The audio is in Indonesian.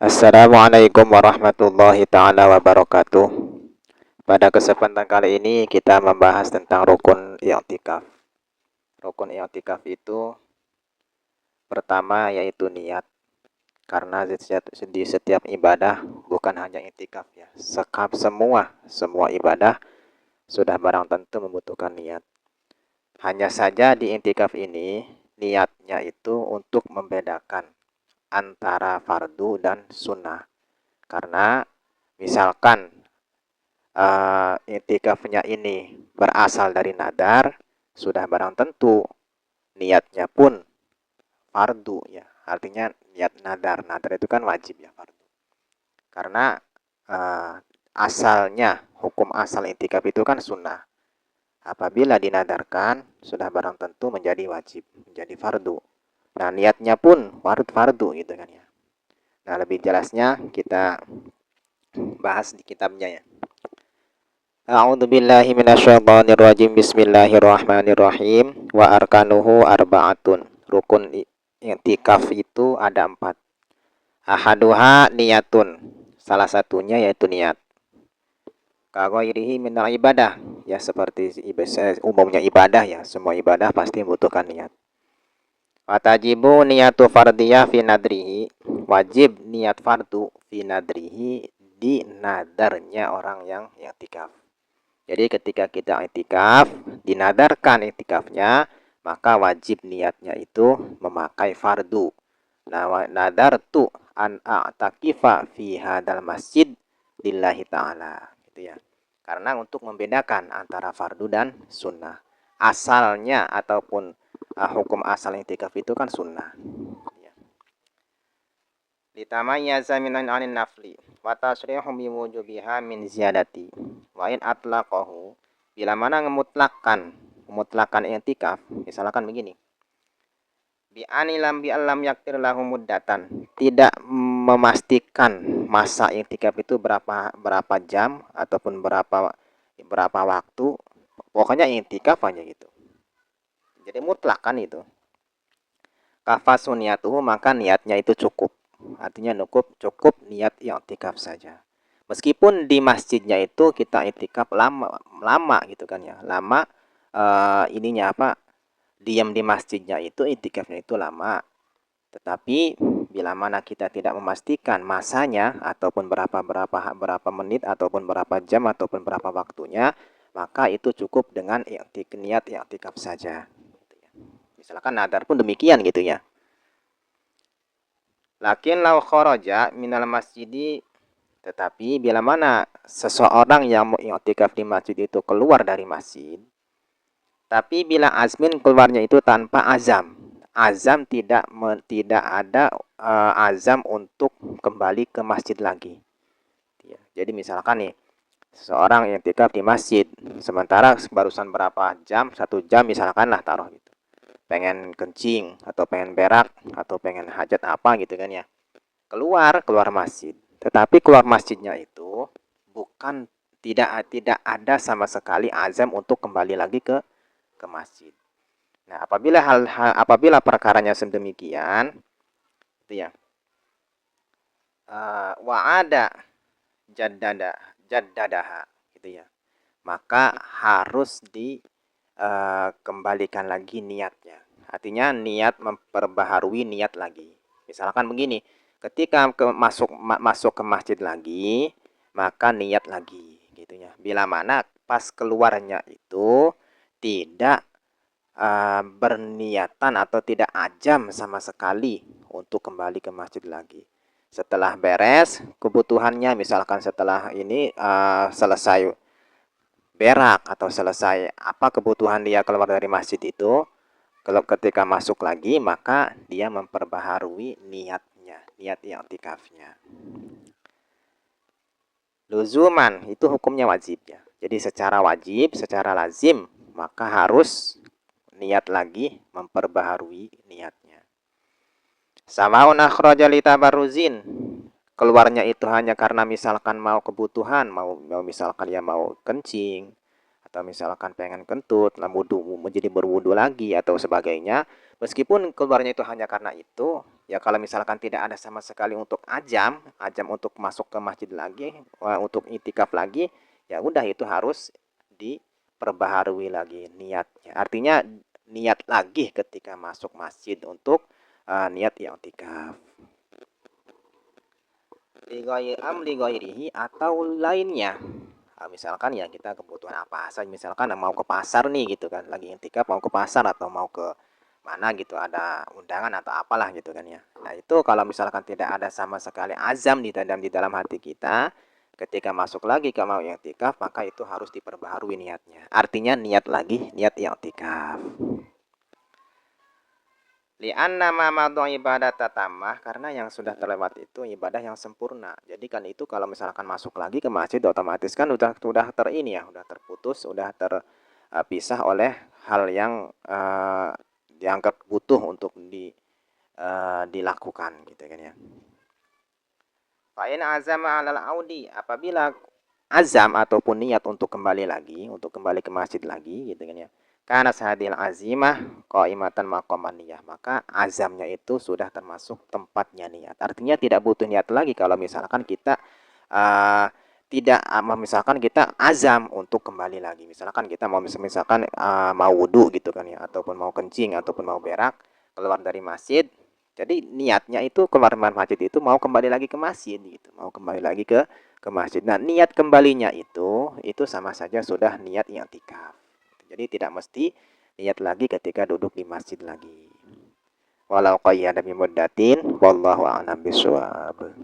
Assalamualaikum warahmatullahi ta'ala wabarakatuh. Pada kesempatan kali ini kita membahas tentang rukun i'tikaf. Rukun i'tikaf itu pertama yaitu niat. Karena di setiap ibadah bukan hanya i'tikaf ya. Semua ibadah sudah barang tentu membutuhkan niat. Hanya saja di i'tikaf ini niatnya itu untuk membedakan antara fardu dan sunnah. Karena misalkan i'tikafnya ini berasal dari nadar, sudah barang tentu niatnya pun fardu ya. Artinya niat nadar. Nadar itu kan wajib ya, fardu. Karena asalnya hukum asal i'tikaf itu kan sunnah. Apabila dinadarkan sudah barang tentu menjadi wajib, menjadi fardu. Nah, niatnya pun fardu gitu kan ya. Nah, lebih jelasnya kita bahas di kitabnya ya. A'udzu billahi minasyaitonir rajim. Bismillahirrahmanirrahim. Wa arkanuhu arba'atun. Rukun i'tikaf itu ada 4. Ahaduha niyatun. Salah satunya yaitu niat. Kaghairihi minal ibadah. Ya seperti umumnya ibadah ya. Semua ibadah pasti membutuhkan niat. Watajibu niyatu fardiyah fi nadrihi. Wajib niat fardu fi nadrihi, di nadarnya orang yang i'tikaf. Jadi ketika kita i'tikaf, dinadarkan i'tikafnya, maka wajib niatnya itu memakai fardu. Nah, nadartu an a'takifa fi hadal masjid lillahi ta'ala. Gitu ya. Karena untuk membedakan antara fardu dan sunnah. Asalnya ataupun hukum asal i'tikaf itu kan sunnah. Litamayyaza minan anin nafli wa tasrihu biwujubiha min ziyadati wa in atlaqahu, bila mana memutlakan i'tikaf, misalkan begini, bi alam yaktir lahu muddatan, tidak memastikan masa i'tikaf itu berapa jam ataupun berapa waktu, pokoknya i'tikaf aja gitu. Jadi mutlak kan itu. Kafasuniyatuhu, maka niatnya itu cukup. Artinya cukup niat i'tikaf saja. Meskipun di masjidnya itu kita i'tikaf lama gitu kan ya. Lama diam di masjidnya itu i'tikafnya itu lama. Tetapi bila mana kita tidak memastikan masanya ataupun berapa menit ataupun berapa jam ataupun berapa waktunya, maka itu cukup dengan niat i'tikaf saja. Misalkan nadar pun demikian gitu ya. Lakin lau kharaja minal masjidi, tetapi bila mana seseorang yang mau i'tikaf di masjid itu keluar dari masjid, tapi bila azmin keluarnya itu tanpa azam. Azam tidak ada azam untuk kembali ke masjid lagi. Ya, jadi misalkan nih, seseorang yang i'tikaf di masjid, sementara barusan berapa jam, 1 jam misalkan lah taruh gitu. Pengen kencing atau pengen berak atau pengen hajat apa gitu kan ya. Keluar masjid. Tetapi keluar masjidnya itu bukan tidak ada sama sekali azam untuk kembali lagi ke masjid. Nah, apabila perkaranya sedemikian itu ya. Wa ada jaddadaha gitu ya. Maka harus kembalikan lagi niatnya. Artinya niat memperbaharui niat lagi. Misalkan begini, ketika masuk ke masjid lagi, maka niat lagi gitu ya. Bila mana pas keluarnya itu tidak berniatan atau tidak ajam sama sekali untuk kembali ke masjid lagi. Setelah beres kebutuhannya, misalkan setelah ini selesai berak atau selesai apa kebutuhan dia keluar dari masjid itu, kalau ketika masuk lagi maka dia memperbaharui niat i'tikafnya. Luzuman itu hukumnya wajib ya. Jadi secara wajib, secara lazim, maka harus niat lagi, memperbaharui niatnya. Samaun akhraja litabarruzin, keluarnya itu hanya karena misalkan mau kebutuhan, mau misalkan ya mau kencing atau misalkan pengen kentut, menjadi berwudu lagi atau sebagainya, meskipun keluarnya itu hanya karena itu, Ya kalau misalkan tidak ada sama sekali untuk azam untuk masuk ke masjid lagi, untuk itikaf lagi, ya udah itu harus diperbaharui lagi niatnya. Artinya niat lagi ketika masuk masjid untuk niat i'tikaf. Li atau lainnya. Nah, misalkan ya kita kebutuhan apa saja, misalkan mau ke pasar nih gitu kan, lagi i'tikaf mau ke pasar atau mau ke mana gitu, ada undangan atau apalah gitu kan ya. Nah itu kalau misalkan tidak ada sama sekali azam di dalam hati kita, ketika masuk lagi ke mau i'tikaf, maka itu harus diperbaharui niatnya. Artinya niat lagi, niat i'tikaf. Li'anna ma madha ibadata tammah, karena yang sudah terlewat itu ibadah yang sempurna. Jadi kan itu kalau misalkan masuk lagi ke masjid otomatis kan udah terini ya, udah terputus, udah terpisah oleh hal yang dianggap butuh untuk dilakukan gitu kan ya. Fa in azama 'alal audi, apabila azam ataupun niat untuk kembali lagi, untuk kembali ke masjid lagi gitu kan ya. Karena hadil azimah qaimatan maqaman niyah, maka azamnya itu sudah termasuk tempatnya niat. Artinya tidak butuh niat lagi kalau misalkan kita tidak misalkan kita azam untuk kembali lagi. Misalkan kita mau wudu gitu kan ya, ataupun mau kencing ataupun mau berak, keluar dari masjid. Jadi niatnya itu keluar dari masjid itu mau kembali lagi ke masjid gitu, mau kembali lagi ke masjid. Nah, niat kembalinya itu sama saja sudah niat i'tikaf. Jadi tidak mesti niat lagi ketika duduk di masjid lagi. Walau qayyada bi muddatin wallahu a'lam bishawab.